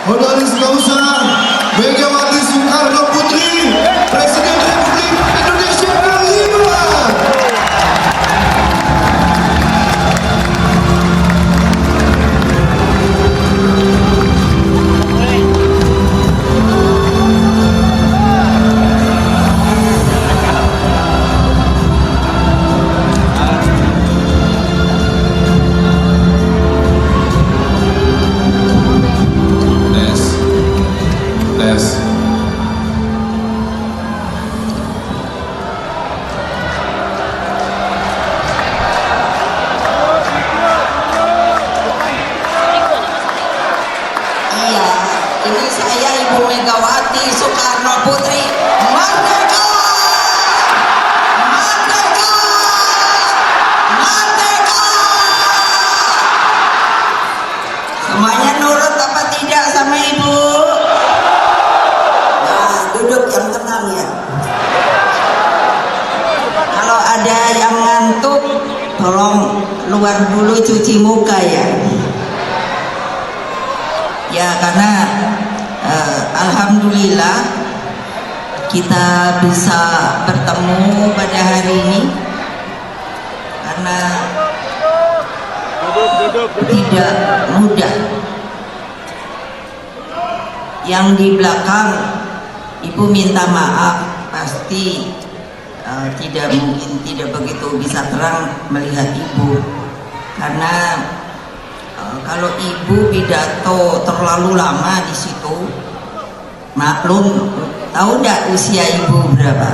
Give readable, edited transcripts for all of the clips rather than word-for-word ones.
Honoris Causa Megawati Soekarno Putri, Presiden Republik Indonesia kelima. Ini saya Ibu Megawati Soekarno Putri. Merdeka! Merdeka! Merdeka! Semuanya nurut apa tidak sama Ibu? Nah, duduk yang tenang ya. Kalau ada yang ngantuk, tolong luar dulu cuci muka ya. Ya, karena alhamdulillah kita bisa bertemu pada hari ini karena tidak mudah. Yang di belakang Ibu minta maaf, pasti tidak mungkin tidak begitu bisa terang melihat Ibu karena kalau Ibu pidato terlalu lama di situ, maklum, tahu nggak usia Ibu berapa?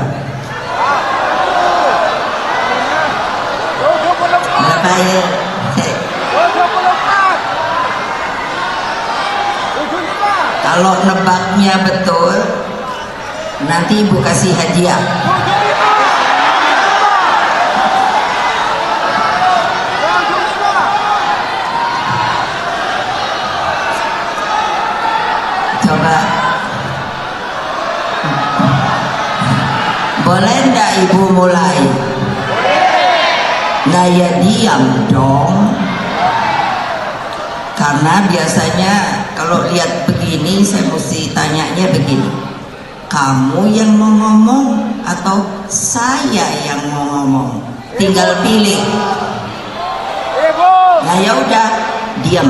Berapa ya? Kalau nebaknya betul, nanti Ibu kasih hadiah. Coba, boleh ndak Ibu mulai? Nah ya diam dong, karena biasanya kalau lihat begini saya mesti tanyanya begini, kamu yang mau ngomong atau saya yang mau ngomong? Tinggal pilih. Nah ya udah, diam,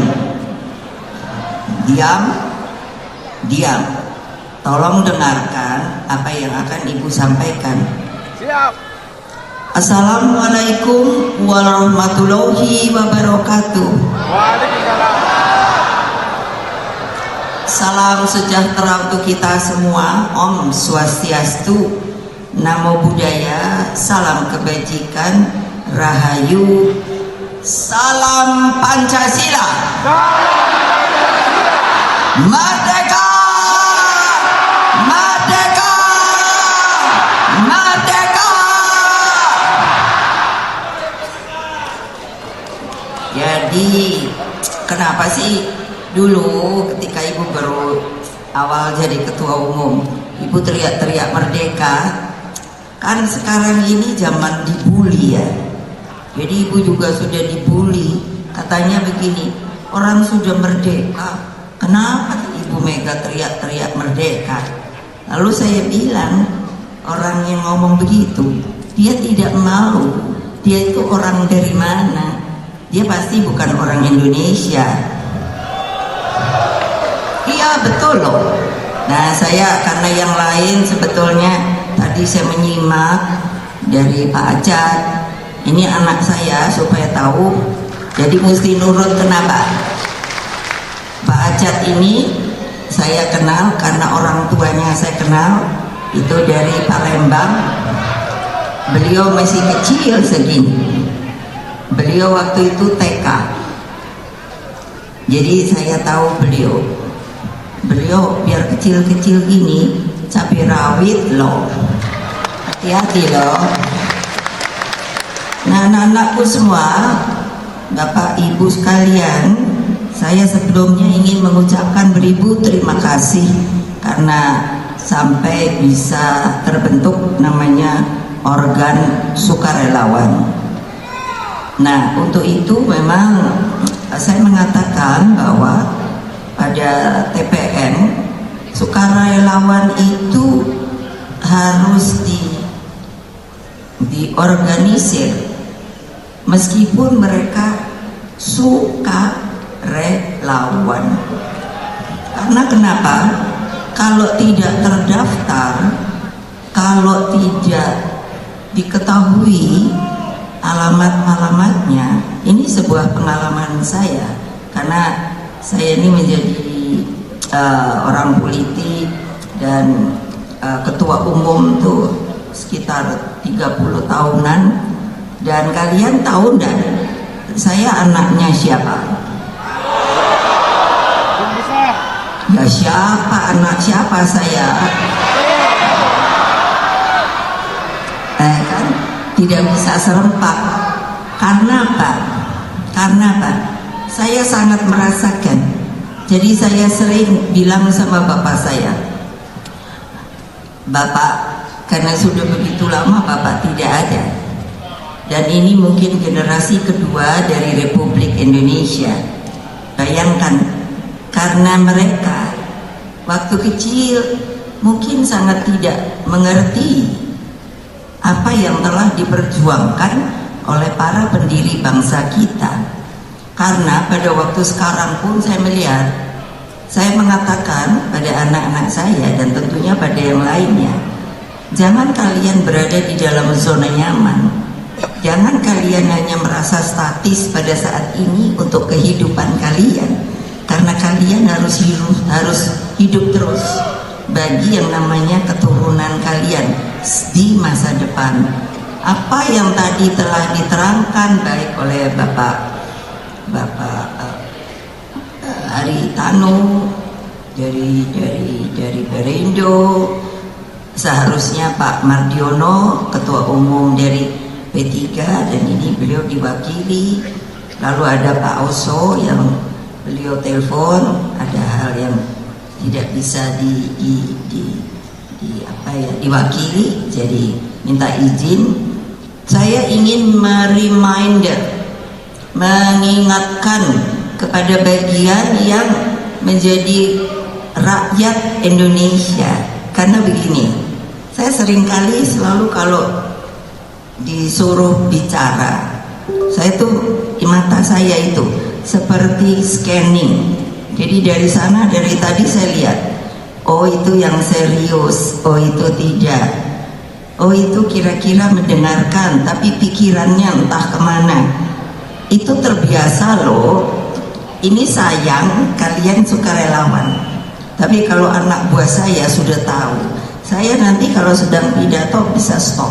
diam. Diam, tolong dengarkan apa yang akan Ibu sampaikan. Siap. Assalamualaikum warahmatullahi wabarakatuh. Salam sejahtera untuk kita semua. Om Swastiastu, Namo Buddhaya, salam kebajikan, Rahayu, salam Pancasila. Merdeka! Merdeka! Merdeka! Jadi kenapa sih dulu ketika Ibu baru awal jadi ketua umum Ibu teriak-teriak merdeka? Kan sekarang ini zaman dibully ya. Jadi Ibu juga sudah dibully. Katanya begini, orang sudah merdeka, kenapa Ibu Mega teriak-teriak merdeka? Lalu saya bilang, orang yang ngomong begitu, dia tidak malu. Dia itu orang dari mana? Dia pasti bukan orang Indonesia. Iya betul loh. Nah saya karena yang lain sebetulnya tadi saya menyimak dari Pak Acat. Ini anak saya supaya tahu. Jadi mesti nurut. Kenapa? Pak Acat ini saya kenal karena orang tuanya saya kenal, itu dari Palembang. Beliau masih kecil segini. Beliau waktu itu TK. Jadi saya tahu beliau. Beliau biar kecil-kecil gini, cabai rawit loh. Hati-hati loh. Nah anak-anakku semua, Bapak Ibu sekalian, saya sebelumnya ingin mengucapkan beribu terima kasih karena sampai bisa terbentuk namanya organ sukarelawan. Nah untuk itu memang saya mengatakan bahwa pada TPS sukarelawan itu harus diorganisir meskipun mereka suka relawan. Karena kenapa? Kalau tidak terdaftar, kalau tidak diketahui alamat-alamatnya, ini sebuah pengalaman saya karena saya ini menjadi orang politik dan ketua umum tuh sekitar 30 tahunan. Dan kalian tahu enggak saya anaknya siapa? Ya siapa, anak siapa saya? Kan tidak bisa serempak. Karena apa? Saya sangat merasakan. Jadi saya sering bilang sama bapak saya, Bapak, karena sudah begitu lama Bapak tidak ada, dan ini mungkin generasi kedua dari Republik Indonesia. Bayangkan, karena mereka waktu kecil mungkin sangat tidak mengerti apa yang telah diperjuangkan oleh para pendiri bangsa kita. Karena pada waktu sekarang pun saya melihat, saya mengatakan pada anak-anak saya dan tentunya pada yang lainnya, jangan kalian berada di dalam zona nyaman. Jangan kalian hanya merasa statis pada saat ini untuk kehidupan kalian, karena kalian harus hidup terus bagi yang namanya keturunan kalian di masa depan. Apa yang tadi telah diterangkan baik oleh Bapak Haritano dari Perindo, seharusnya Pak Mardiono ketua umum dari P3, dan ini beliau diwakili. Lalu ada Pak Oso yang beliau telepon ada hal yang tidak bisa diwakili, jadi minta izin. Saya ingin mengingatkan kepada bagian yang menjadi rakyat Indonesia. Karena begini, saya seringkali selalu kalau disuruh bicara, saya tuh di mata saya itu seperti scanning. Jadi dari sana, dari tadi saya lihat, oh itu yang serius, oh itu tidak, oh itu kira-kira mendengarkan tapi pikirannya entah kemana. Itu terbiasa loh. Ini sayang kalian sukarelawan, tapi kalau anak buah saya sudah tahu, saya nanti kalau sedang pidato bisa stop,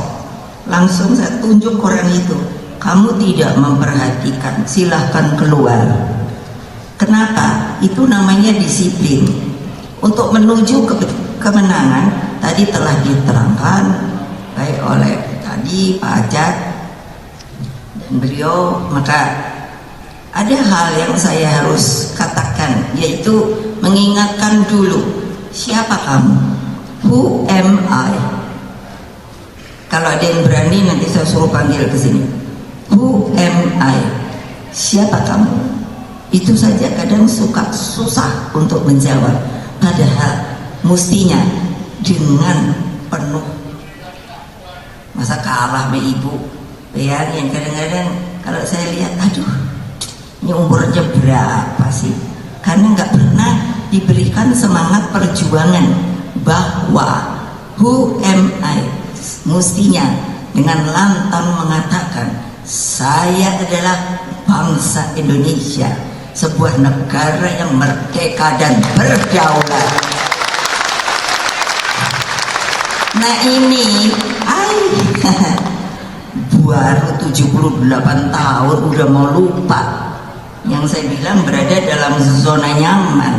langsung saya tunjuk orang itu, kamu tidak memperhatikan, silahkan keluar. Kenapa? Itu namanya disiplin. Untuk menuju kemenangan tadi telah diterangkan baik oleh tadi Pak Ajat dan beliau. Maka ada hal yang saya harus katakan, yaitu mengingatkan dulu, siapa kamu? Who am I? Kalau ada yang berani nanti saya suruh panggil ke sini. Who am I? Siapa kamu? Itu saja kadang susah untuk menjawab. Padahal mestinya dengan penuh. Masa kalah sama ibu? Bayangin, kadang-kadang kalau saya lihat, aduh, ini umurnya berapa sih? Karena nggak pernah diberikan semangat perjuangan bahwa who am I? Mestinya dengan lantang mengatakan, saya adalah bangsa Indonesia, sebuah negara yang merdeka dan berdaulat. Nah ini, baru 78 tahun udah mau lupa. Yang saya bilang berada dalam zona nyaman,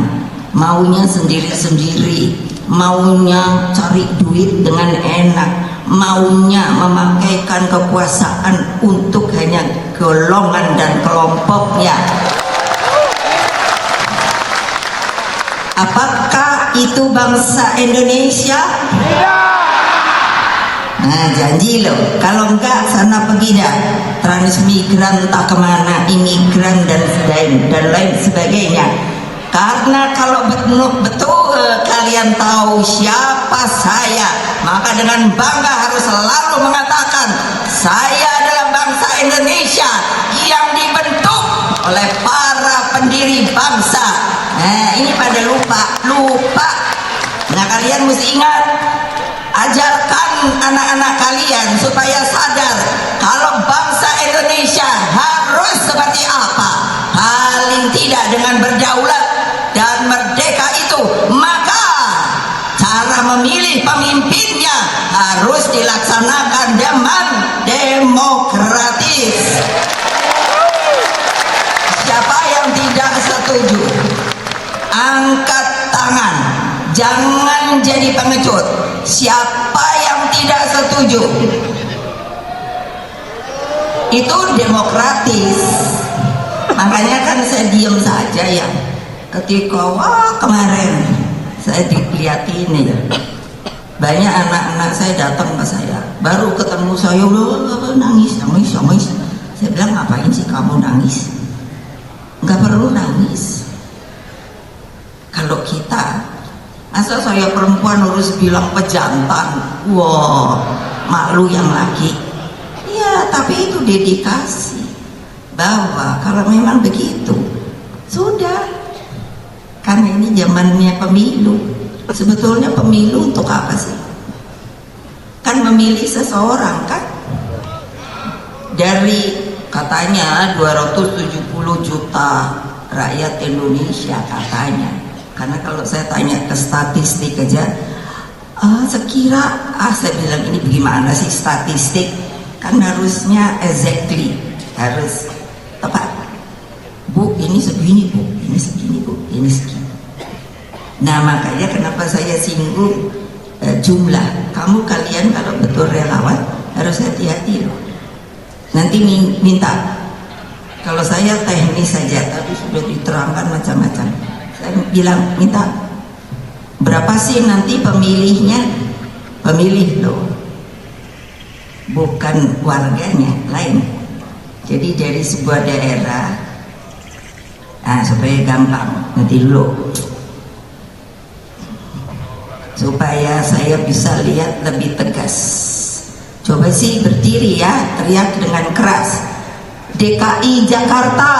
maunya sendiri-sendiri, maunya cari duit dengan enak, maunya memakaikan kekuasaan untuk hanya golongan dan kelompoknya. Apakah itu bangsa Indonesia? Nah janji loh, kalau enggak sana pergi dah, transmigran entah kemana, imigran dan lain sebagainya. Karena kalau betul kalian tahu siapa saya, maka dengan bangga harus selalu mengatakan saya adalah bangsa Indonesia yang dibentuk oleh para pendiri bangsa. Nah, ini pada lupa. Nah, kalian mesti ingat, ajarkan anak-anak kalian supaya sadar kalau bangsa Indonesia harus seperti apa. Paling tidak dengan berdaulat dan merdeka itu, maka cara memilih pemimpinnya harus dilaksanakan dengan demokratis. Siapa yang tidak setuju, angkat tangan, jangan jadi pengecut. Siapa yang tidak setuju, itu demokratis. Makanya kan saya diam saja ya ketika kemarin saya dilihatin ya, banyak anak-anak saya datang ke saya, baru ketemu saya nangis. Saya bilang, ngapain sih kamu nangis? Nggak perlu nangis. Kalau kita, masa saya perempuan harus bilang pejantan, wah malu yang laki. Ya, tapi itu dedikasi. Bahwa kalau memang begitu, sudah. Karena ini zamannya pemilu. Sebetulnya pemilu untuk apa sih? Kan memilih seseorang kan? Dari katanya 270 juta rakyat Indonesia katanya. Karena kalau saya tanya ke statistik aja, saya bilang ini bagaimana sih statistik? Kan harusnya exactly, harus tepat. Bu, ini segini bu, ini segini bu, ini segini. Nah, makanya kenapa saya singgung jumlah. Kamu kalian kalau betul relawan harus hati-hati loh. Nanti minta, kalau saya teknis saja, tapi sudah diterangkan macam-macam. Saya bilang minta berapa sih nanti pemilihnya? Pemilih loh, bukan warganya, lain. Jadi dari sebuah daerah, supaya gampang nanti dulu, supaya saya bisa lihat lebih tegas. Coba sih berdiri ya, teriak dengan keras. DKI Jakarta.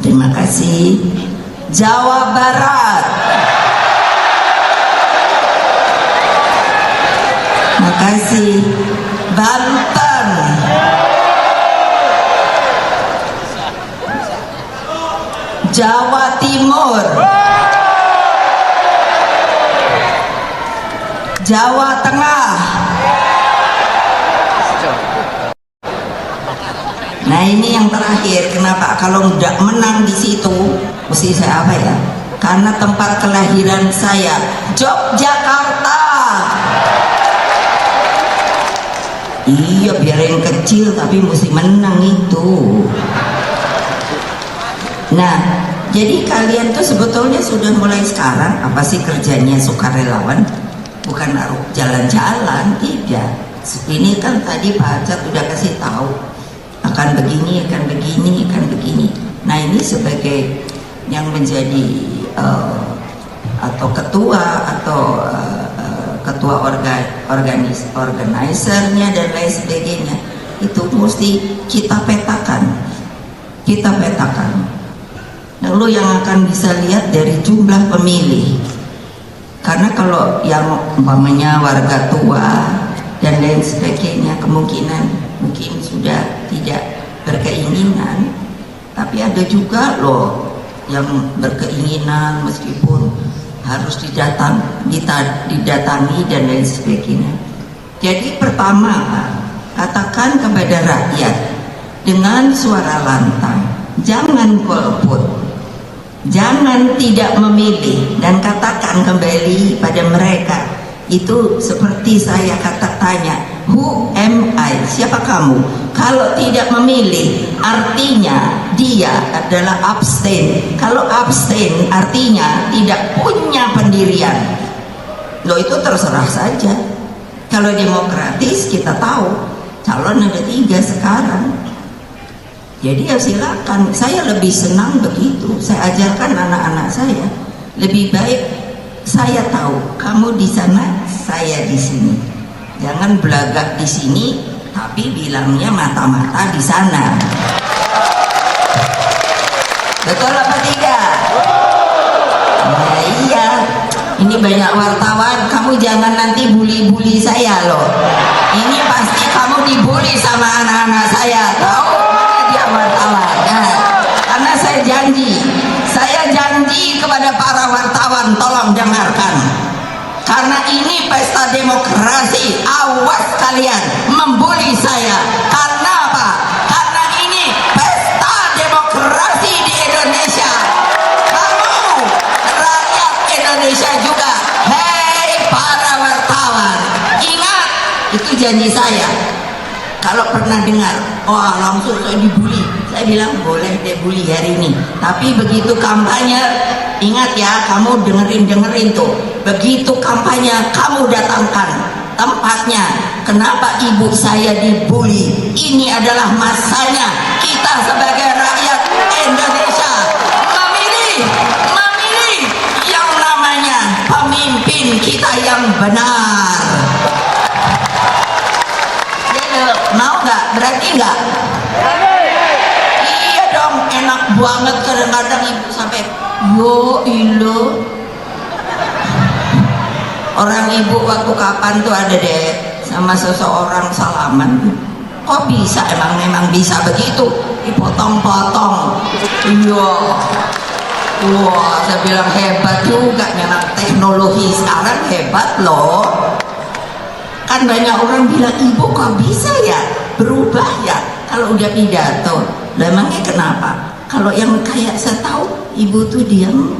Terima kasih. Jawa Barat. Terima kasih. Banten. Jawa Timur, Jawa Tengah. Nah, ini yang terakhir. Kenapa kalau nggak menang di situ, mesti saya apa ya? Karena tempat kelahiran saya Yogyakarta. Iya, biar yang kecil tapi mesti menang itu. Nah, jadi kalian tuh sebetulnya sudah mulai sekarang apa sih kerjanya sukarelawan? Bukan naruh jalan-jalan, tidak. Ini kan tadi Pak Acat udah kasih tahu akan begini, akan begini, akan begini. Nah, ini sebagai yang menjadi atau ketua atau ketua organisernya dan lain sebagainya, itu mesti kita petakan. Lalu yang akan bisa lihat dari jumlah pemilih, karena kalau yang umpamanya warga tua dan lain sebagainya kemungkinan mungkin sudah tidak berkeinginan, tapi ada juga loh yang berkeinginan meskipun harus didatangi dan lain sebagainya. Jadi pertama, katakan kepada rakyat dengan suara lantang, jangan golput, jangan tidak memilih, dan katakan kembali pada mereka itu seperti saya tanya, who am I? Siapa kamu? Kalau tidak memilih artinya dia adalah abstain. Kalau abstain artinya tidak punya pendirian. Loh, itu terserah saja. Kalau demokratis kita tahu calon ada 3 sekarang. Jadi ya silakan, saya lebih senang begitu. Saya ajarkan anak-anak saya, lebih baik saya tahu kamu di sana, saya di sini. Jangan belagak di sini, tapi bilangnya mata-mata di sana. Betul apa tidak? Nah iya, ini banyak wartawan, kamu jangan nanti bully-bully saya loh. Ini pasti kamu dibully sama anak-anak saya, tahu? Dia wartawan. Nah, karena saya janji kepada para wartawan, tolong dengarkan. Karena ini pesta demokrasi, awas kalian membuli saya. Karena apa? Karena ini pesta demokrasi di Indonesia. Kamu rakyat Indonesia juga, hei para wartawan, ingat itu janji saya. Kalau pernah dengar, wah langsung saya dibully, saya bilang boleh deh bully hari ini. Tapi begitu kampanye, ingat ya, kamu dengerin tuh. Begitu kampanye, kamu datangkan tempatnya. Kenapa ibu saya dibully? Ini adalah masanya kita sebagai rakyat Indonesia memilih yang namanya pemimpin kita yang benar. Mau nggak? Berarti nggak? Iya dong, enak banget kadang-kadang ibu sampai yo ilo. Orang ibu waktu kapan tuh ada deh sama seseorang salaman. Kok bisa? Memang bisa begitu, dipotong-potong. Iya. Wah, saya bilang hebat juga, memang teknologi sekarang hebat loh. Kan banyak orang bilang, ibu kok bisa ya berubah ya kalau udah pidato. Lah emangnya kenapa? Kalau yang kayak saya tahu, ibu tuh diam,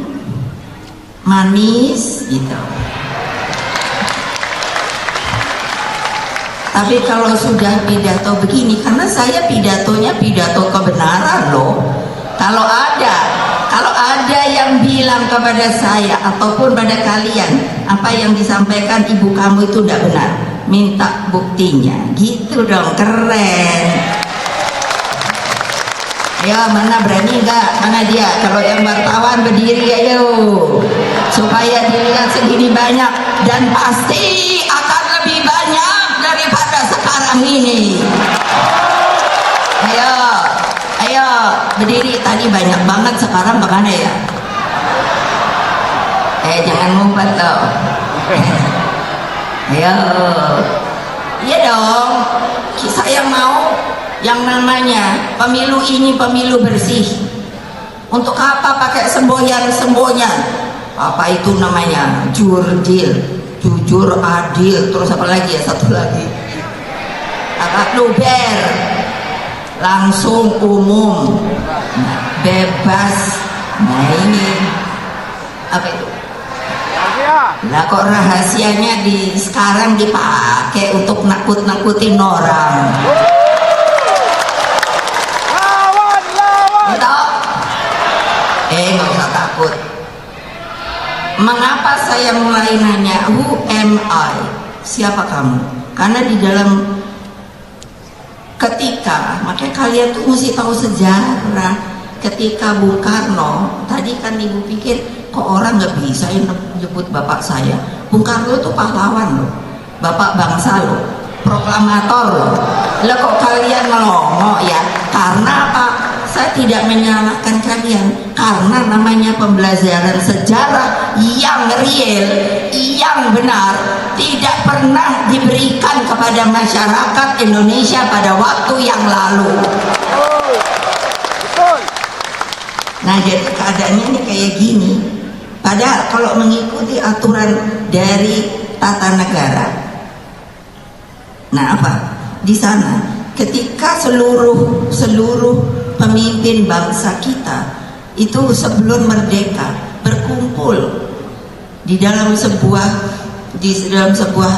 manis gitu. Tapi kalau sudah pidato begini, karena saya pidatonya pidato kebenaran loh. Kalau ada yang bilang kepada saya ataupun pada kalian apa yang disampaikan ibu kamu itu tidak benar, minta buktinya, gitu dong, keren. Ayo, mana berani nggak? Mana dia? Kalau yang wartawan berdiri ayo, supaya dilihat segini banyak, dan pasti akan lebih banyak daripada sekarang ini. Ayo, berdiri. Tadi banyak banget, sekarang bagaimana ya? Jangan ngumpet loh. Ayo, iya dong. Saya mau yang namanya pemilu ini pemilu bersih. Untuk apa pakai semboyan? Apa itu namanya? Jujur, adil. Terus apa lagi ya? Satu lagi. Apa? Luber. Langsung umum. Bebas. Nah ini apa itu? Lah kok rahasianya sekarang dipakai untuk nakut-nakutin orang. Nggak usah takut. Mengapa saya mulai nanya who am I? Siapa kamu? Karena di dalam makanya kalian tuh mesti tahu sejarah. Ketika Bung Karno, tadi kan ibu pikir kok orang nggak bisa nyebut bapak saya. Bung Karno itu pahlawan loh, bapak bangsa loh, proklamator loh. Lah kok kalian melongo ya? Karena apa? Saya tidak menyalahkan kalian, karena namanya pembelajaran sejarah yang real, yang benar, tidak pernah diberikan kepada masyarakat Indonesia pada waktu yang lalu. Nah, jadi keadaannya ini kayak gini. Padahal kalau mengikuti aturan dari tata negara, nah apa? Di sana ketika seluruh pemimpin bangsa kita itu sebelum merdeka berkumpul di dalam sebuah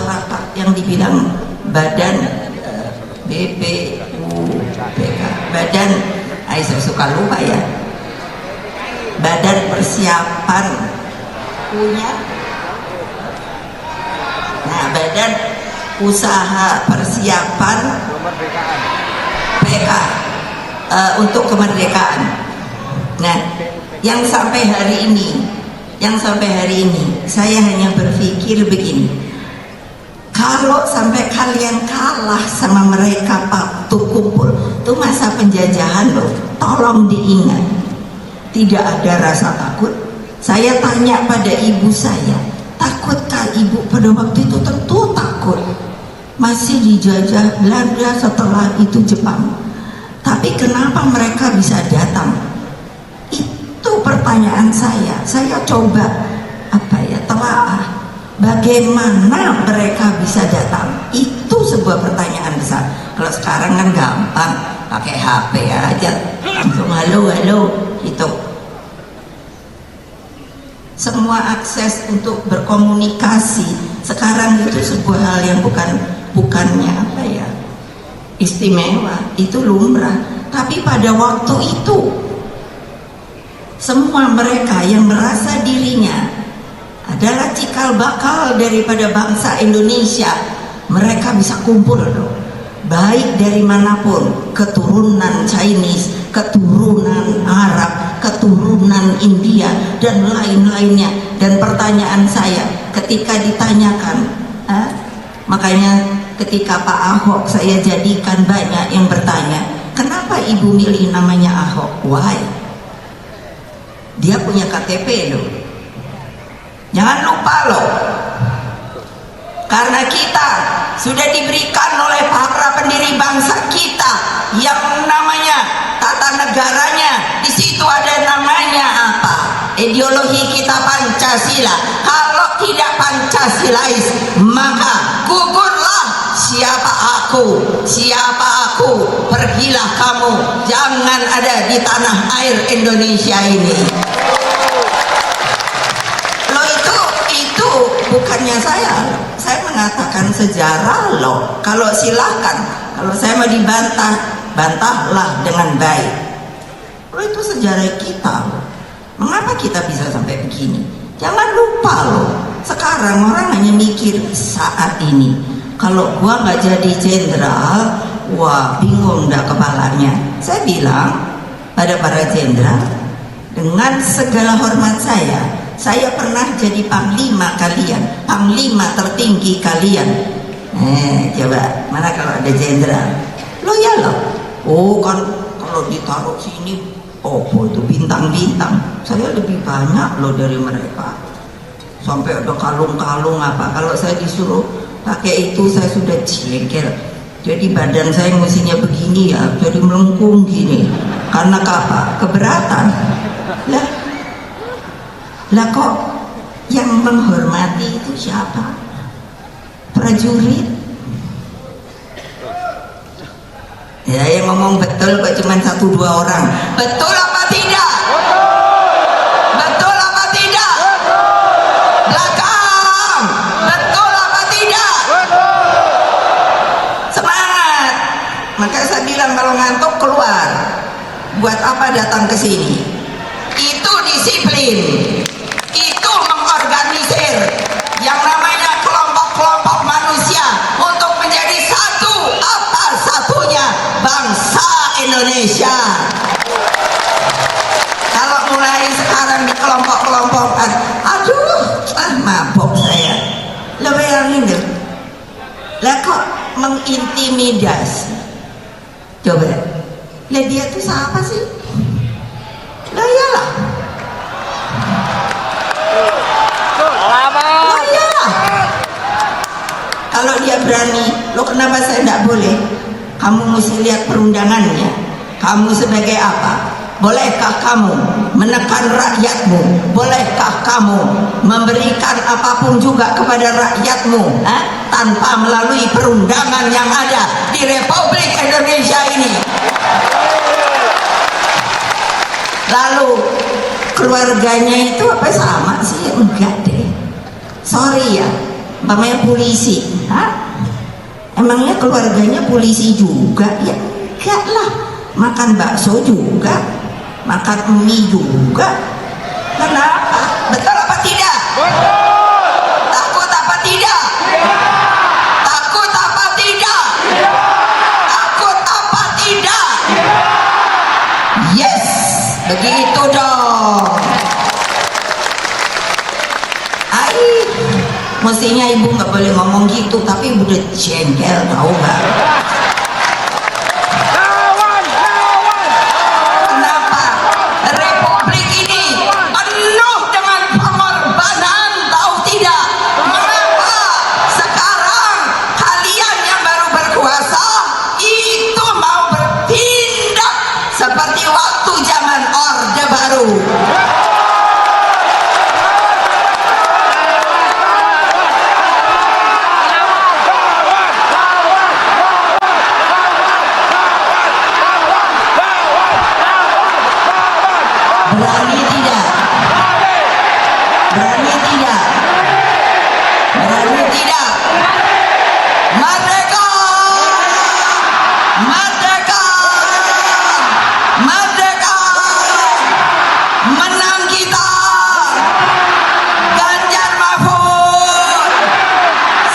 rapat yang dibilang badan BPUPK, badan, saya suka lupa ya, badan persiapan punya, nah badan usaha persiapan PK. untuk kemerdekaan. Nah, yang sampai hari ini saya hanya berpikir begini, kalau sampai kalian kalah sama mereka waktu kumpul, itu masa penjajahan loh, tolong diingat, tidak ada rasa takut. Saya tanya pada ibu saya, takutkah ibu pada waktu itu? Tentu takut, masih dijajah Belanda, setelah itu Jepang. Tapi kenapa mereka bisa datang? Itu pertanyaan saya. Saya coba telaah bagaimana mereka bisa datang. Itu sebuah pertanyaan besar. Kalau sekarang kan gampang, pakai HP aja langsung halo itu. Semua akses untuk berkomunikasi sekarang itu sebuah hal yang bukannya istimewa, itu lumrah. Tapi pada waktu itu semua mereka yang merasa dirinya adalah cikal bakal daripada bangsa Indonesia, mereka bisa kumpul loh, baik dari manapun, keturunan Chinese, keturunan Arab, keturunan India, dan lain-lainnya. Dan pertanyaan saya ketika ditanyakan, makanya ketika Pak Ahok saya jadikan banyak yang bertanya, kenapa ibu milih namanya Ahok? Why? Dia punya KTP loh. Jangan lupa loh, karena kita sudah diberikan oleh para pendiri bangsa kita yang namanya tata negaranya, di situ ada namanya apa? Ideologi kita Pancasila. Kalau tidak Pancasilais, maka gugurlah. Siapa aku, pergilah kamu, jangan ada di tanah air Indonesia ini. Loh, itu bukannya saya mengatakan sejarah loh. Kalau silakan, kalau saya mau dibantah, bantahlah dengan baik. Loh, itu sejarah kita loh. Mengapa kita bisa sampai begini? Jangan lupa loh, sekarang orang hanya mikir saat ini, kalau gua nggak jadi jenderal, wah bingung dah kepalanya. Saya bilang pada para jenderal, dengan segala hormat saya pernah jadi panglima kalian, panglima tertinggi kalian. Coba, mana kalau ada jenderal? Lo ya lo, oh kan kalau ditaruh sini, oh itu bintang-bintang. Saya lebih banyak loh dari mereka. Sampai ada kalung-kalung apa. Kalau saya disuruh pakai itu, saya sudah jengkel. Jadi badan saya mestinya begini ya, jadi melengkung gini. Karena apa? Keberatan. Lah kok yang menghormati itu siapa? Prajurit. Ya, yang ngomong betul kok cuma 1-2 orang. Betul apa tidak? Betul apa tidak? Belakang. Betul apa tidak? Semangat. Maka saya bilang kalau ngantuk keluar. Buat apa datang ke sini? Itu disiplin. Itu mengorganisir yang namanya kelompok-kelompok manusia untuk menjadi satu, apa satunya, bangsa Indonesia. Kalau mulai sekarang di kelompok-kelompokan, mabok saya. Lo bayangin deh, lah kok mengintimidasi? Coba, lah dia tuh siapa sih? Lah iyalah. Lah iyalah. Kalau dia berani, lo kenapa saya tidak boleh? Kamu mesti lihat perundangannya. Kamu sebagai apa? Bolehkah kamu menekan rakyatmu? Bolehkah kamu memberikan apapun juga kepada rakyatmu tanpa melalui perundangan yang ada di Republik Indonesia ini? Lalu keluarganya itu apa sama sih? Enggak deh. Sorry ya, namanya polisi. Emangnya keluarganya polisi juga? Ya enggak lah. Makan bakso juga, makan mie juga. Kenapa? Betul apa tidak? Takut apa tidak? Takut apa tidak? Takut apa tidak? Begitu dong. Ai, mestinya ibu nggak boleh ngomong gitu, tapi ibu udah jengkel, tahu nggak? Kenapa Republik ini penuh dengan pengorbanan, tahu tidak? Mengapa sekarang kalian yang baru berkuasa itu mau bertindak seperti waktu zaman Orde Baru? Berani tidak? Berani tidak? Berani tidak? Merdeka! Merdeka! Merdeka! Menang kita! Ganjar Mahfud!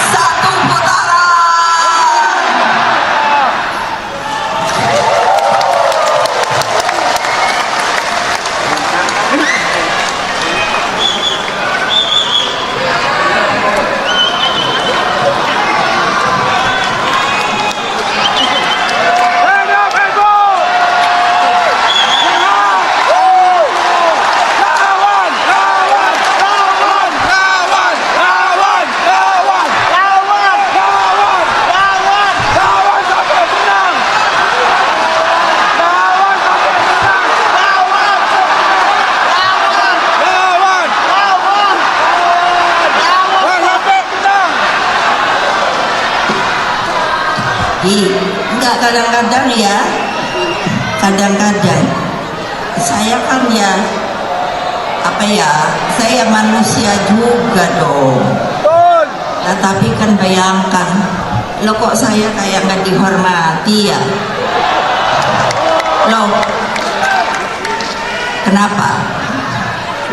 Satu putaran! Enggak, kadang-kadang ya, kadang-kadang saya kan ya apa ya, saya manusia juga dong. Nah, tapi kan bayangkan, lo kok saya kayak nggak dihormati ya? Lo kenapa?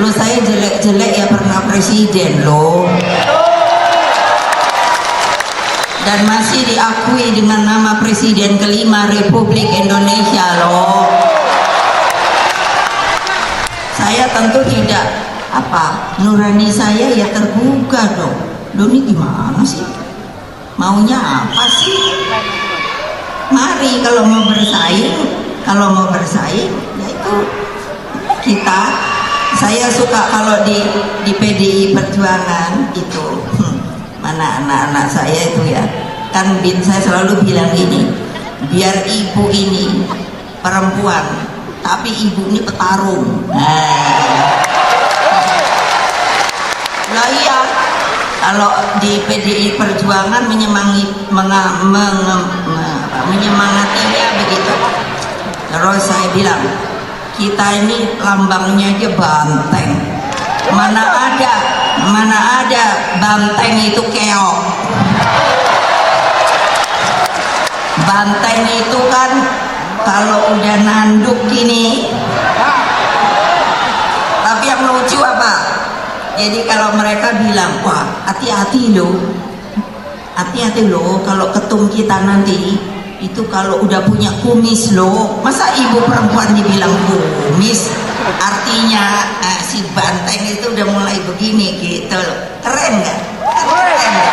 Lo saya jelek-jelek ya pernah presiden lo. Dan masih diakui dengan nama Presiden kelima Republik Indonesia loh. Saya tentu tidak apa, nurani saya ya tergugah dong. Loh ini gimana sih? Maunya apa sih? Mari kalau mau bersaing ya itu kita. Saya suka kalau di PDI Perjuangan itu mana anak-anak saya itu ya, kan saya selalu bilang gini, biar ibu ini perempuan tapi ibu ini petarung. Nah iya, kalau di PDI Perjuangan menyemangatinya begitu. Terus saya bilang, kita ini lambangnya aja banteng, mana ada banteng itu keok. Banteng itu kan kalau udah nanduk gini. Tapi yang lucu apa? Jadi kalau mereka bilang, wah hati-hati loh kalau ketum kita nanti itu kalau udah punya kumis loh. Masa ibu perempuan dibilang kumis? Artinya si banteng itu udah mulai begini gitu loh. Keren nggak? Keren nggak?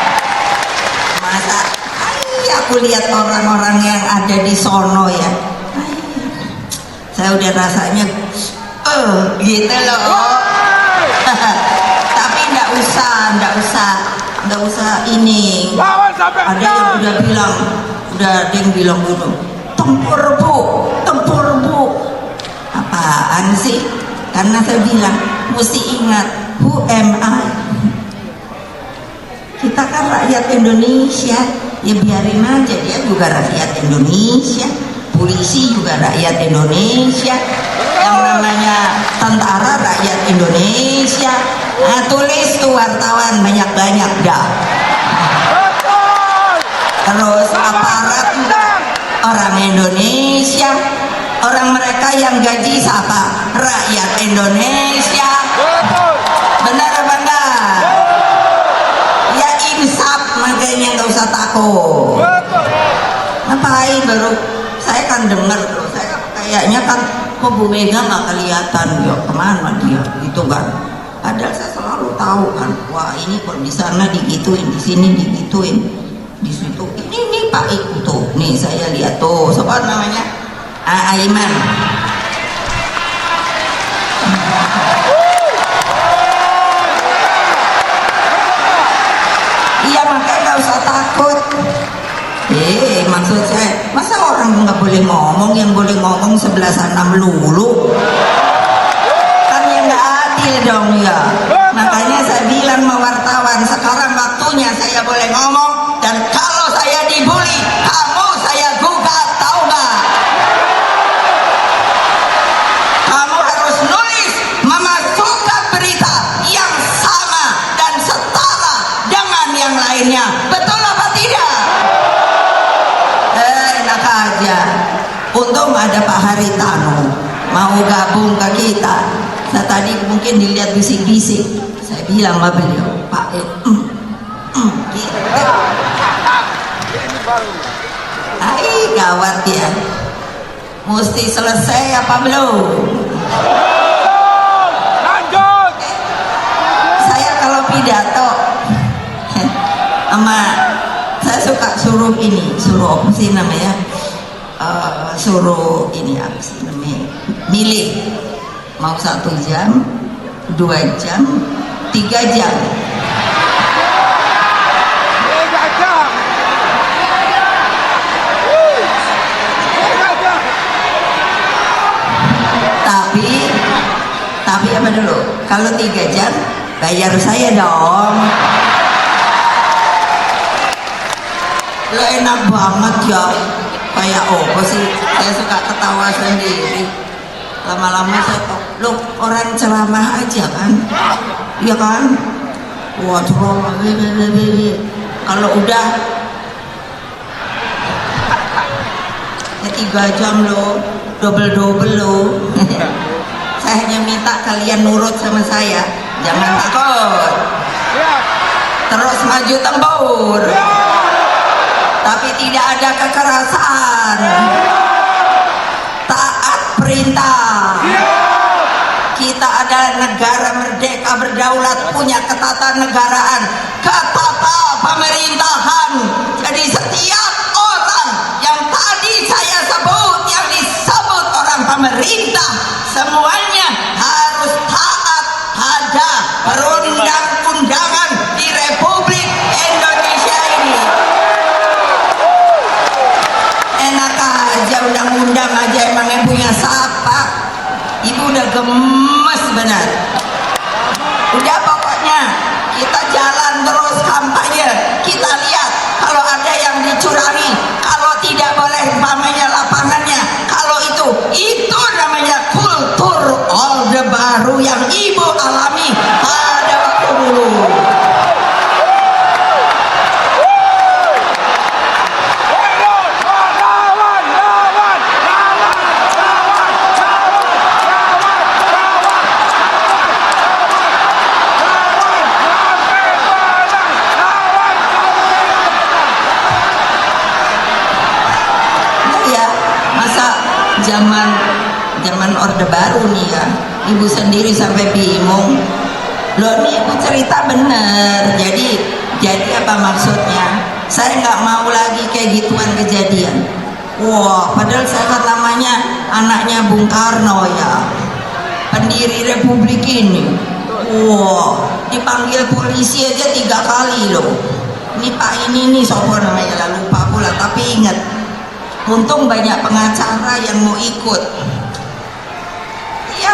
Masa aku lihat orang-orang yang ada di sono ya, saya udah rasanya gitu loh. Tapi nggak usah ini. Ada yang udah bilang gitu, tempur bu, apaan sih? Karena saya bilang mesti ingat, who am I? Kita kan rakyat Indonesia, ya biarin aja, dia juga rakyat Indonesia, polisi juga rakyat Indonesia, yang namanya tentara rakyat Indonesia. Nah, tulis tuh wartawan banyak-banyak dah. Terus aparat juga orang Indonesia, orang mereka yang gaji siapa? Rakyat Indonesia. Benar apa enggak? Ya insaf, makanya nggak usah takut. Ngapain baru? Saya kan dengar loh, saya kayaknya kan kok Bu Mega nggak kelihatan ya, kemana dia gitu kan. Padahal saya selalu tahu kan, wah ini kok di sana digituin, di sini digituin, di situ ini Pak Iku tuh, nih saya lihat tuh, siapa namanya? Aiman. Iya, makanya nggak usah takut. Maksud saya, masa orang nggak boleh ngomong, yang boleh ngomong sebelah sana melulu? Kan yang nggak adil dong ya. Makanya saya bilang sama wartawan, sekarang waktunya saya boleh ngomong, dan kalau saya dibully, kamu saya gugat, tahu nggak? Kamu harus nulis, memasukkan berita yang sama dan setara dengan yang lainnya. Betul apa tidak? Enak aja. Untung ada Pak Haritano mau gabung ke kita. Saya tadi mungkin dilihat bisik-bisik. Saya bilang sama beliau, Pak, gitu. Gawat ya. Mesti selesai apa belum? Lanjut. Saya kalau pidato sama saya suka suruh apa sih namanya, suruh ini apa sih namanya, milih mau 1 jam, 2 jam, 3 jam. 3 jam. 3 jam. Tapi apa dulu, kalau 3 jam bayar saya dong. Lo enak banget ya, kayak apa sih, saya suka ketawa sendiri. Lama-lama saya tahu, lo orang ceramah aja kan, iya kan, wah ceramah, kalau udah ya 3 jam lo, double lo. Saya hanya minta kalian nurut sama saya, jangan takut, terus maju tembur, tapi tidak ada kekerasan, taat perintah. Kita adalah negara merdeka berdaulat, punya ketatanegaraan, ketata pemerintahan. Jadi setiap orang yang tadi saya sebut, yang disebut orang pemerintah, semuanya harus taat pada perundang-undangan di Republik Indonesia ini. Enak aja undang-undang aja, emang yang punya siapa? Ibu udah gemes benar. Udah pokoknya kita jalan terus kampanye. Kita lihat kalau ada yang dicurangi, kalau tidak boleh umpamanya lapangannya, kalau itu namanya kultur orde baru yang ibu alami pada waktu dulu. Zaman orde baru nih ya, ibu sendiri sampai bingung loh, nih ibu cerita bener. Jadi apa maksudnya? Saya nggak mau lagi kayak gituan kejadian. Wah, padahal saya kan namanya anaknya Bung Karno ya, pendiri Republik ini. Wah, dipanggil polisi aja 3 kali loh. Ini Pak ini nih siapa namanya, lah lupa pula, tapi ingat, untung banyak pengacara yang mau ikut. Iya,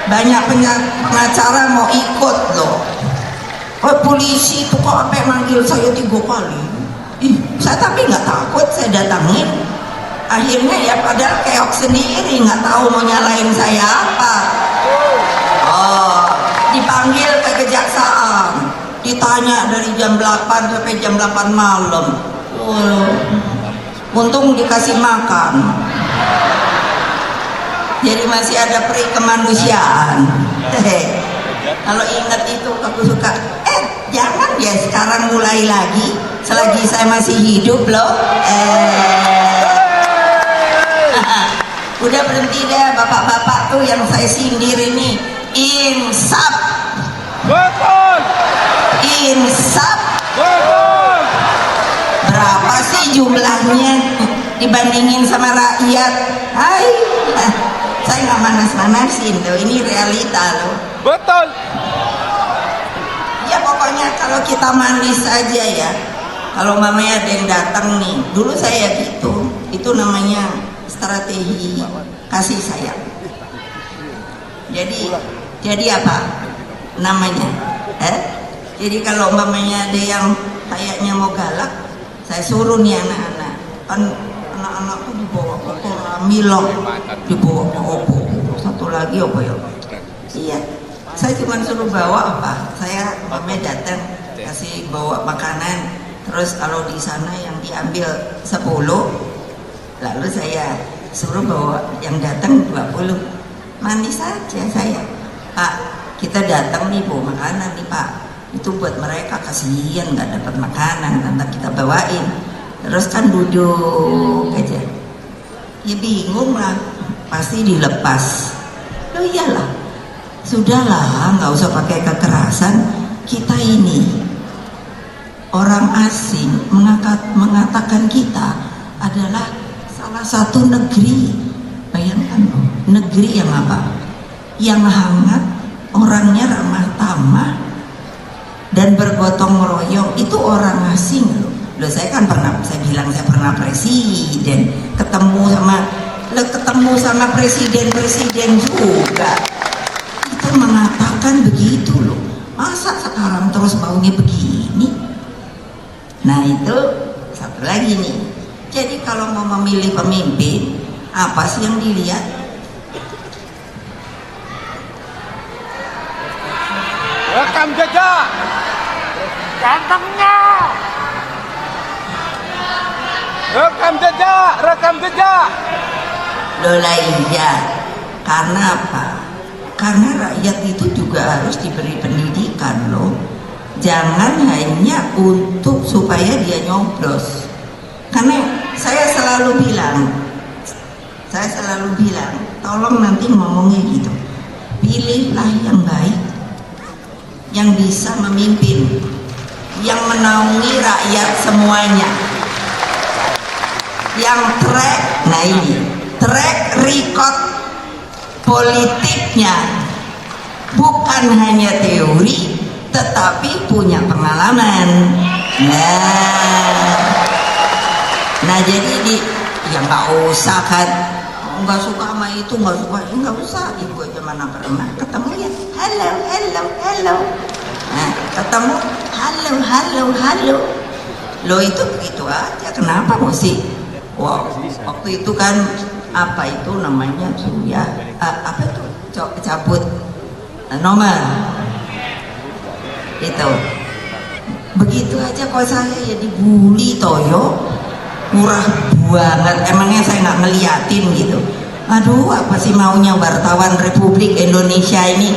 banyak pengacara mau ikut loh. Oh, polisi itu kok sampai manggil saya 3 kali. Saya tapi nggak takut, saya datangin. Akhirnya ya padahal keok sendiri, nggak tahu mau nyalain saya apa. Oh, dipanggil ke kejaksaan, ditanya dari jam 8 sampai jam 8 malam. Oh, untung dikasih makan, jadi masih ada peri kemanusiaan. Kalau ingat itu aku suka, jangan ya sekarang mulai lagi selagi saya masih hidup loh. Udah berhenti deh bapak-bapak tuh yang saya sindir ini. Insaf, Betul. insaf. Betul. Berapa sih jumlahnya dibandingin sama rakyat? Hai, saya nggak manas-manasin loh, ini realita loh. Betul. Ya pokoknya kalau kita manis aja ya. Kalau mamanya ada yang datang nih, dulu saya gitu, itu namanya strategi kasih sayang. Jadi apa namanya? Jadi kalau mamanya ada yang kayaknya mau galak, saya suruh nih anak-anak, kan anak-anak tuh dibawa ke Milang, dibawa ke Opo, satu lagi apa ya? Iya, saya cuma suruh bawa apa? Saya mamanya datang kasih bawa makanan, terus kalau di sana yang diambil 10, lalu saya suruh bawa yang datang 20. Manis saja saya, Pak, kita datang nih bawa makanan nih Pak, itu buat mereka, kasihan nggak dapat makanan, nanti kita bawain. Terus kan duduk aja, ya bingung lah, pasti dilepas. Loh iyalah, sudahlah, nggak usah pakai kekerasan. Kita ini orang asing mengatakan kita adalah salah satu negeri. Bayangkan loh, negeri yang apa? Yang hangat, orangnya ramah tamah dan bergotong royong. Itu orang asing loh. Loh saya kan pernah, saya bilang saya pernah presiden, ketemu sama presiden juga. Itu mengatakan begitu loh. Masa sekarang terus maunya begini? Nah itu satu lagi nih. Jadi kalau mau memilih pemimpin, apa sih yang dilihat? Rekam jejak. Gantengnya. Rekam jejak, rekam jejak. Loh lah iya. Karena apa? Karena rakyat itu juga harus diberi pendidikan loh. Jangan hanya untuk supaya dia nyoblos. Karena saya selalu bilang, tolong nanti ngomongnya gitu, pilihlah yang baik, yang bisa memimpin, yang menaungi rakyat semuanya, yang track record politiknya bukan hanya teori tetapi punya pengalaman. Nah jadi ya nggak usah kan, nggak suka sama itu, nggak suka ini, nggak usah. Ibu aja mana pernah ketemu ya halo, nah ketemu halo, lo itu begitu aja. Kenapa mesti waktu itu kan apa itu namanya ya apa itu cabut nomor itu begitu aja. Kok saya ya dibully toyo, murah banget. Emangnya saya nggak ngeliatin gitu? Aduh, apa sih maunya wartawan Republik Indonesia ini?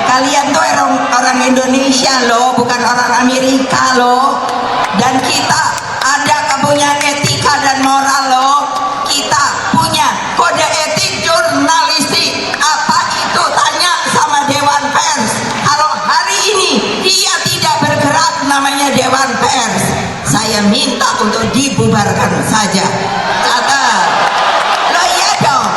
Kalian tuh orang Indonesia loh, bukan orang Amerika loh. Dan kita punya etika dan moral loh. Kita punya kode etik jurnalistik. Apa itu? Tanya sama Dewan Pers. Kalau hari ini dia tidak bergerak, namanya Dewan Pers, saya minta untuk dibubarkan saja. Loh iya dong.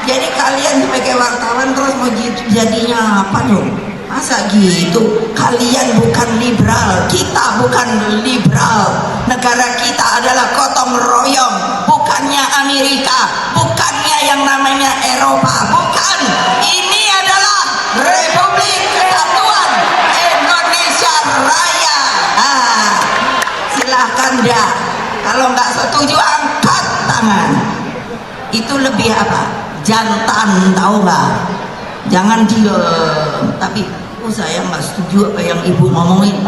Jadi kalian sebagai wartawan terus mau jadinya apa dong? Masa gitu? Kalian bukan liberal, kita bukan liberal. Negara kita adalah gotong royong, bukannya Amerika, bukannya yang namanya Eropa, bukan. Ini adalah Republik Kesatuan Indonesia Raya. Silahkan dah. Kalau nggak setuju angkat tangan. Itu lebih apa? Jantan, tahu nggak? Jangan diem. Tapi saya nggak setuju apa yang ibu ngomongin.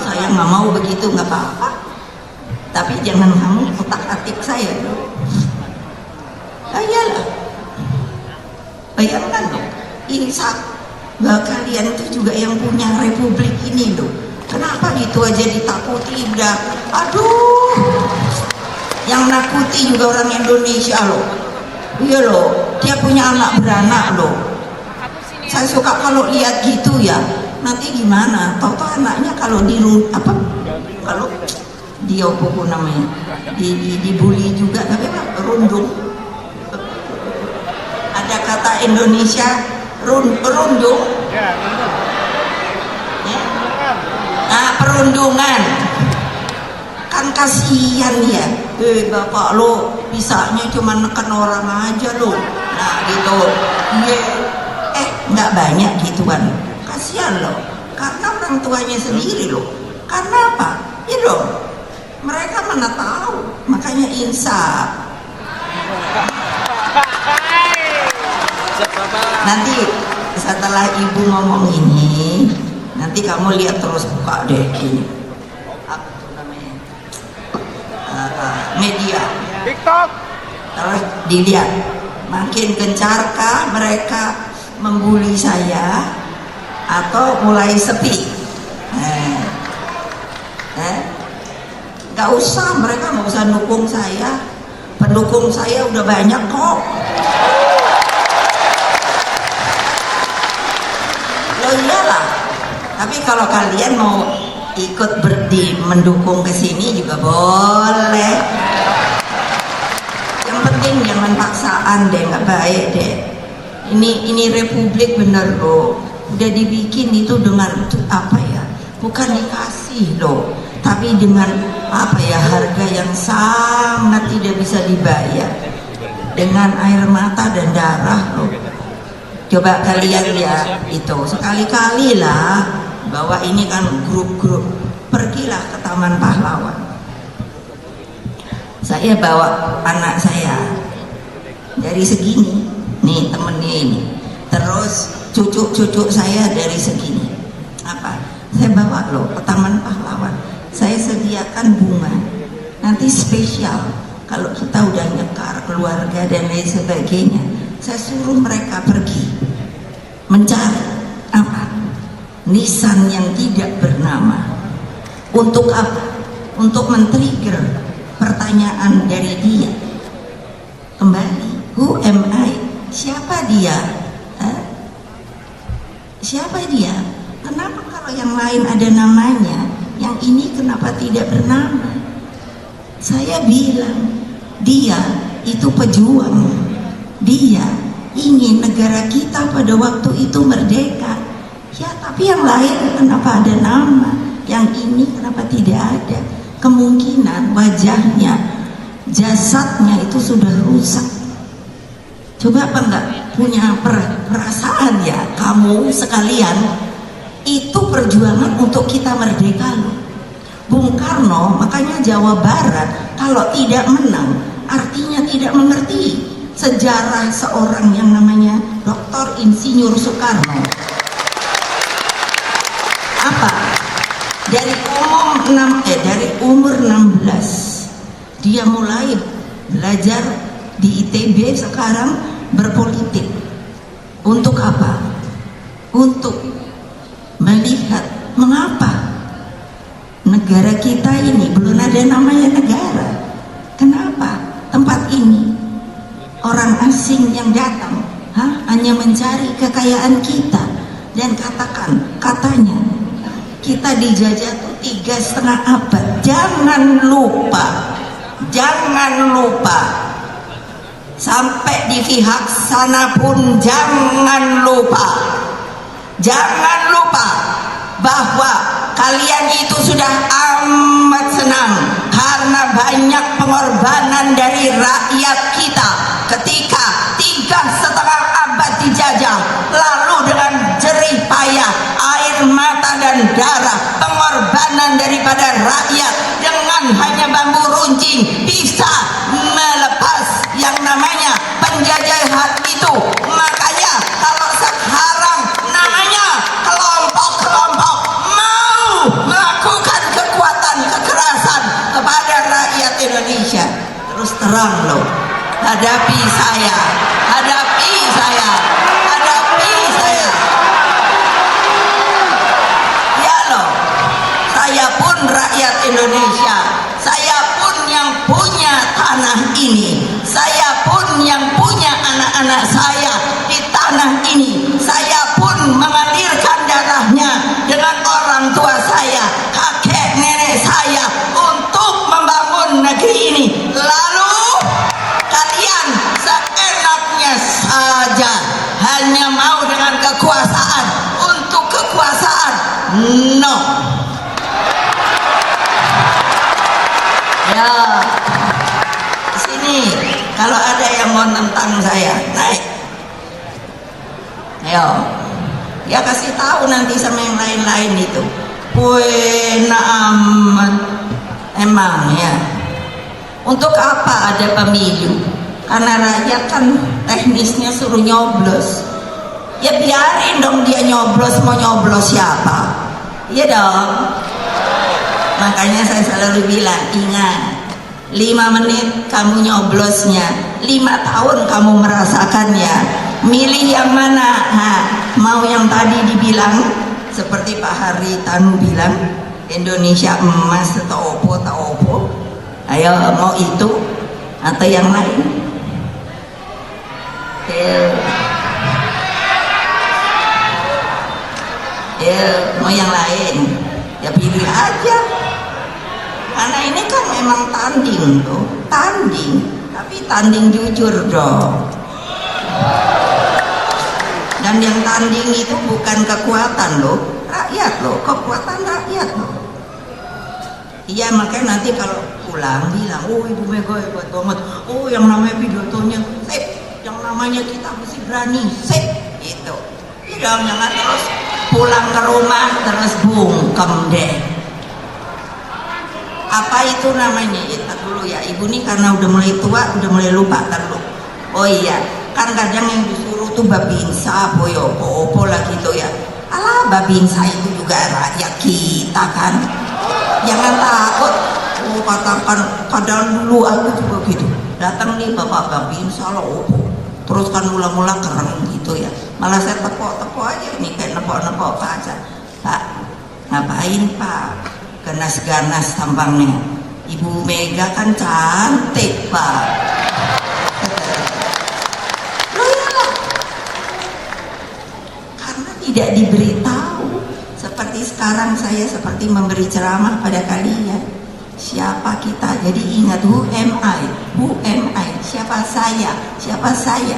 Saya nggak mau begitu, nggak apa-apa. Tapi jangan kamu utak-atik saya. Iyalah. Bayangkan loh, insaf kalian itu juga yang punya republik ini loh. Kenapa gitu aja ditakuti? Udah, aduh. Yang nakuti juga orang Indonesia loh. Iya loh, dia punya anak beranak loh. Saya suka kalau lihat gitu ya. Nanti gimana? Tahu-tahu anaknya kalau kalau dia apa namanya dibully juga, tapi rundung. Ada kata Indonesia rundung. Ya. Nah, perundungan. Kan kasihan ya. Bapak lo bisanya cuma neken orang aja lo. Nah gitu. Iya. Nggak banyak gituan. Kasihan loh. Karena orang tuanya sendiri loh. Karena apa? Ya dong. Mereka mana tahu. Makanya insaf. Nanti setelah ibu ngomong ini, nanti kamu lihat terus, buka deh ini apa namanya media TikTok, terus dilihat makin gencarkah mereka membuli saya atau mulai sepi. Gak usah, mereka nggak usah dukung saya, pendukung saya udah banyak kok. Loh iyalah, tapi kalau kalian mau ikut mendukung ke sini juga boleh. Yang penting jangan paksaan deh, nggak baik deh. Ini republik bener loh, udah dibikin itu dengan apa ya? Bukan dikasih loh, tapi dengan apa ya, harga yang sangat tidak bisa dibayar, dengan air mata dan darah loh. Coba kalian lihat itu sekali-kali lah, bahwa ini kan grup-grup, pergilah ke Taman Pahlawan. Saya bawa anak saya dari segini, nih temennya ini, terus cucu-cucu saya dari segini. Apa? Saya bawa loh ke Taman Pahlawan. Saya sediakan bunga. Nanti spesial kalau kita udah nyekar keluarga dan lain sebagainya, saya suruh mereka pergi mencari apa? Nisan yang tidak bernama. Untuk apa? Untuk men-trigger pertanyaan dari dia. Kembali, who am I? Siapa dia? Siapa dia? Kenapa kalau yang lain ada namanya, yang ini kenapa tidak bernama? Saya bilang, dia itu pejuang. Dia ingin negara kita pada waktu itu merdeka. Ya, tapi yang lain kenapa ada nama? Yang ini kenapa tidak ada? Kemungkinan wajahnya, jasadnya itu sudah rusak. Coba apa enggak punya perasaan ya kamu sekalian? Itu perjuangan untuk kita merdeka loh. Bung Karno, makanya Jawa Barat kalau tidak menang artinya tidak mengerti sejarah seorang yang namanya Dr. Insinyur Soekarno. Apa? Dari umur 16 dia mulai belajar di ITB, sekarang berpolitik. Untuk apa? Untuk melihat mengapa negara kita ini belum ada namanya negara. Kenapa tempat ini orang asing yang datang hanya mencari kekayaan kita, dan katanya kita dijajah tuh 3,5 abad. Jangan lupa sampai di pihak sana pun jangan lupa bahwa kalian itu sudah amat senang karena banyak pengorbanan dari rakyat kita ketika 3,5 abad dijajah, lalu dengan jerih payah, air mata dan darah, pengorbanan daripada rakyat, dengan hanya bambu runcing bisa melepas yang namanya penjajahan itu. Makanya kalau sekarang namanya kelompok-kelompok mau melakukan kekuatan kekerasan kepada rakyat Indonesia, terus terang loh, hadapi saya. Ya loh, saya pun rakyat Indonesia, saya pun yang punya tanah ini. Saya pun mengalirkan darahnya dengan orang tua saya, kakek nenek saya untuk membangun negeri ini. Lalu kalian seenaknya saja hanya mau dengan kekuasaan untuk kekuasaan. No. Ya, sini kalau ada yang mau nentang saya, naik. Ayo, ya kasih tahu nanti sama yang lain-lain itu. Weh, amat. Emang ya. Untuk apa ada pemilu? Karena rakyat kan teknisnya suruh nyoblos. Ya biarin dong dia nyoblos, mau nyoblos siapa? Iya dong. Makanya saya selalu bilang, ingat, 5 menit kamu nyoblosnya, 5 tahun kamu merasakannya. Milih yang mana? Mau yang tadi dibilang seperti Pak Haritanu bilang, Indonesia emas atau opo. Ayo, mau itu atau yang lain? Mau yang lain? Ya pilih aja. Karena ini kan memang tanding tuh, tapi tanding jujur dong. Dan yang tanding itu bukan kekuatan loh, rakyat loh, kekuatan rakyat loh. Iya, makanya nanti kalau pulang bilang, oh Ibu Mega hebat banget, oh yang namanya pidatonya sip, yang namanya kita mesti berani sip, gitu. Iya dong, jangan terus pulang ke rumah terus bungkem deh. Apa itu namanya? Ya, dulu ya, ibu nih karena udah mulai tua, udah mulai lupa terus. Oh iya, kan kadang yang disuruh tuh babinsa, opo lah gitu ya. Alah, babinsa itu juga rakyat kita kan. Jangan takut. Oh, katakan kadang dulu aku juga gitu. Datang nih bapak babinsa lah opo. Terus kan mula-mula keren gitu ya. Malah saya tepok-tepok aja nih, kayak nepok-nepok aja. Pak, ngapain Pak? Ganas-ganas tampangnya. Ibu Mega kan cantik Pak. Loh iyalah, karena tidak diberitahu. Seperti sekarang saya seperti memberi ceramah pada kalian. Siapa kita? Jadi ingat, who am I? Siapa saya?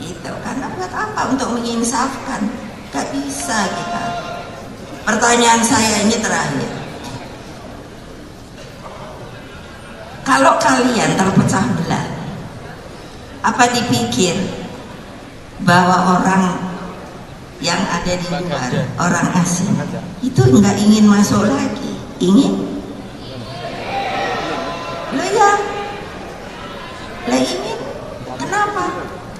Itu karena buat apa? Untuk menginsafkan. Gak bisa kita. Pertanyaan saya ini terakhir. Kalau kalian terpecah belah, apa dipikir bahwa orang yang ada di luar, orang asing, itu nggak ingin masuk lagi? Ingin? Lah ya, lah ingin. Kenapa?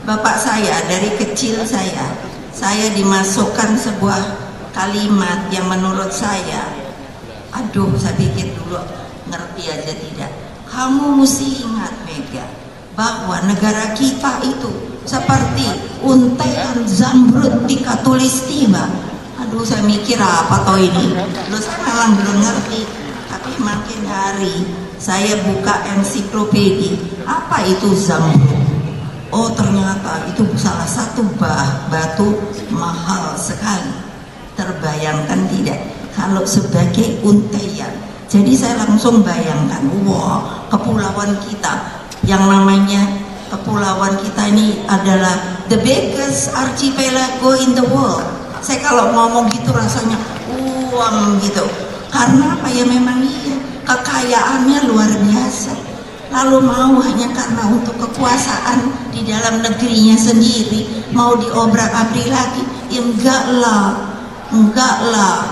Bapak saya dari kecil saya dimasukkan sebuah kalimat yang menurut saya, aduh, saya pikir dulu ngerti aja tidak. Kamu mesti ingat Mega, bahwa negara kita itu seperti untaian zamrud di Katulistiwa. Aduh, saya mikir apa toh ini? Loh, saya memang belum ngerti. Tapi makin hari saya buka ensiklopedi, apa itu zamrud? Oh, ternyata itu salah satu batu mahal sekali. Terbayangkan tidak kalau sebagai untaian? Jadi saya langsung bayangkan, wah, kepulauan kita yang namanya kepulauan kita ini adalah the biggest archipelago in the world. Saya kalau ngomong gitu rasanya uang gitu. Karena apa ya, memang iya, kekayaannya luar biasa. Lalu mau hanya karena untuk kekuasaan di dalam negerinya sendiri mau diobrak-abrik lagi? Ya enggak lah.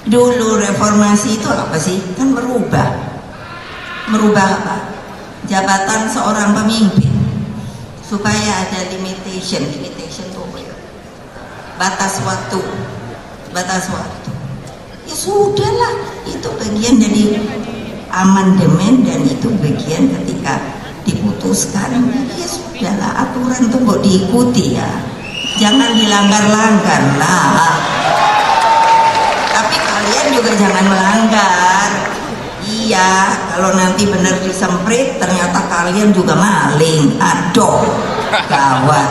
Dulu reformasi itu apa sih? Kan merubah apa? Jabatan seorang pemimpin supaya ada limitation tuh, batas waktu. Ya sudahlah, itu bagian dari amandemen dan itu bagian ketika diputuskan. Ya sudahlah, aturan tuh kok diikuti ya, jangan dilanggar-langgar lah. Tapi kalian juga jangan melanggar. iya, kalau nanti benar disemprit ternyata kalian juga maling. Aduh, gawat.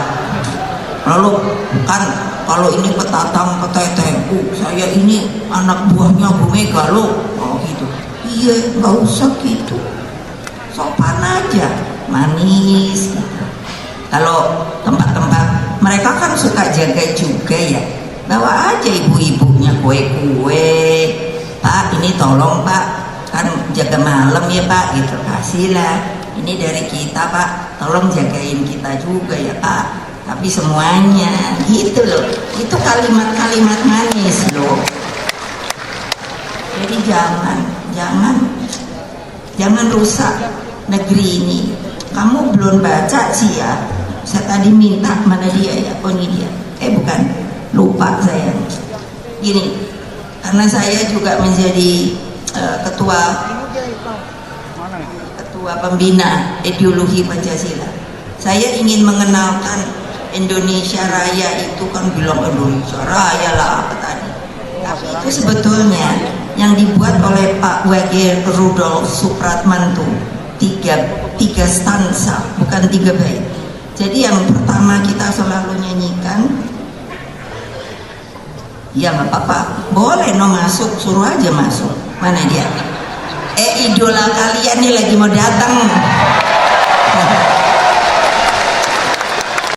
Lalu kan kalau ini petatang peteteng, saya ini anak buahnya Bu Mega loh. Oh gitu. Iya, nggak usah gitu. Sopan aja, manis. Kalau tempat-tempat mereka kan suka jaga juga ya. Bawa aja ibu-ibunya kue-kue. Pak, ini tolong Pak, kan jaga malam ya Pak, gitu. Kasihlah. Ini dari kita Pak, tolong jagain kita juga ya Pak. Tapi semuanya gitu loh, itu kalimat-kalimat manis loh. Jadi jangan rusak negeri ini. Kamu belum baca sih ya, saya tadi minta, mana dia ya, oh ini dia, bukan, lupa saya. Gini, karena saya juga menjadi ketua pembina ideologi Pancasila, saya ingin mengenalkan Indonesia Raya. Itu kan bilang Indonesia Raya lah apa tadi, tapi itu sebetulnya yang dibuat oleh Pak W.G. Rudolf Supratman tuh tiga stansa, bukan 3 bait. Jadi yang pertama kita selalu nyanyikan, ya nggak apa-apa, boleh no masuk, suruh aja masuk. Mana dia? Idola kalian nih lagi mau datang.